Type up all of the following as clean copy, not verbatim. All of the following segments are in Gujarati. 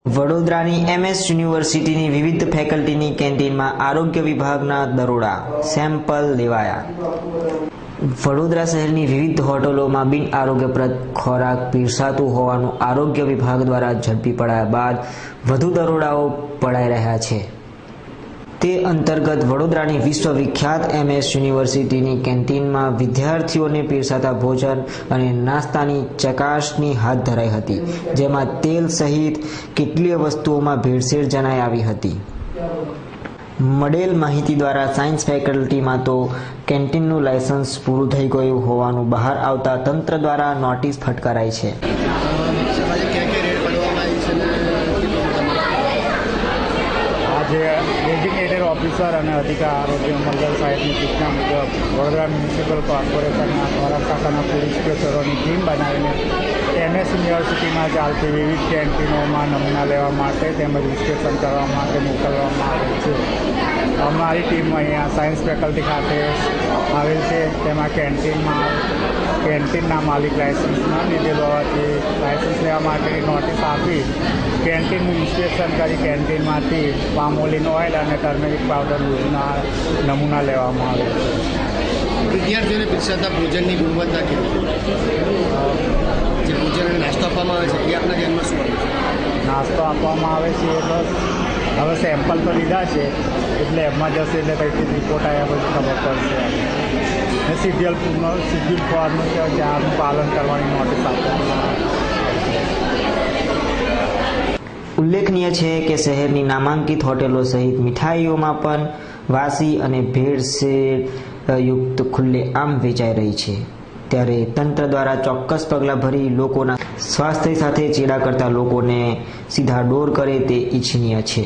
વડોદરાની MS યુનિવર્સિટીની વિવિધ ફેકલ્ટીની કેન્ટીનમાં આરોગ્ય વિભાગના દરોડા, સેમ્પલ લેવાયા। વડોદરા શહેરની વિવિધ હોટલોમાં બિન આરોગ્યપ્રદ ખોરાક પીરસાતું હોવાનું આરોગ્ય વિભાગ દ્વારા ઝડપી પડાયા બાદ વધુ દરોડાઓ પડાઈ રહ્યા છે। તે અંતર્ગત વડોદરાની વિશ્વવિખ્યાત MS યુનિવર્સિટીની કેન્ટીનમાં વિદ્યાર્થીઓને પીરસાતા ભોજન અને નાસ્તાની ચકાસણી હાથ ધરાઈ હતી, જેમાં તેલ સહિત કેટલીય વસ્તુઓમાં ભેળસેળ જણાઈ આવી હતી। મળેલ માહિતી દ્વારા સાયન્સ ફેકલ્ટીમાં તો કેન્ટીનનું લાયસન્સ પૂરું થઈ ગયું હોવાનું બહાર આવતા તંત્ર દ્વારા નોટિસ ફટકારાઈ છે। આજે ડેઝિગ્નેટેડ ઓફિસર અને અધિકાર આરોગ્ય મંડળ સાહેબની સૂચના મુજબ વડોદરા મ્યુનિસિપલ કોર્પોરેશનના ખોરાક શાખાના પોલીસ ઇન્સ્પેક્ટરોની ટીમ બનાવીને MS યુનિવર્સિટીમાં ચાલતી વિવિધ કેન્ટીનોમાં નમૂના લેવા માટે તેમજ ઇન્સ્પેક્શન કરવા માટે મોકલવામાં આવેલ છે। અમારી ટીમ અહીંયા સાયન્સ ફેકલ્ટી ખાતે આવેલ છે। તેમાં કેન્ટીનના માલિક લાયસન્સ ન લીધેલું હોવાથી લાયસન્સ લેવા માટેની નોટિસ આપી કેન્ટીનનું ઇન્સ્પેક્શન કરી કેન્ટીનમાંથી પામોલિન ઓઇલ અને ટર્મેરિક પાવડર યુઝના નમૂના લેવામાં આવે છે। વિદ્યાર્થીઓને પીરસાતા ભોજનની ગુણવત્તા કેવી? જે ભોજન અને નાસ્તો આપવામાં આવે છે એ આપણા ધ્યાનમાં શું આવે છે? નાસ્તો આપવામાં આવે છે બસ હવે સેમ્પલ તો લીધા છે એટલે એમાં જશે એટલે કંઈથી રિપોર્ટ આવ્યા પછી ખબર પડશે। ને શિડ્યુલ ફોર્મનું છે ત્યાંનું પાલન કરવાની નોટિસ આપવામાં આવે છે। ઉલ્લેખનીય છે કે શહેરની નામાંકિત હોટેલો સહિત મીઠાઈઓમાં પણ વાસી અને ભેળસેળ યુક્ત ખુલ્લેઆમ વેચાઈ રહી છે, ત્યારે તંત્ર દ્વારા ચોક્કસ પગલાં ભરી લોકોના સ્વાસ્થ્ય સાથે ચેડા કરતા લોકોને સીધા ડોર કરે તે ઇચ્છનીય છે।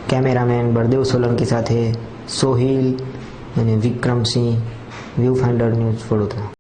કેમેરામેન બળદેવ સોલંકી સાથે સોહિલ અને Vikramsinh, view finder news, Vadodara.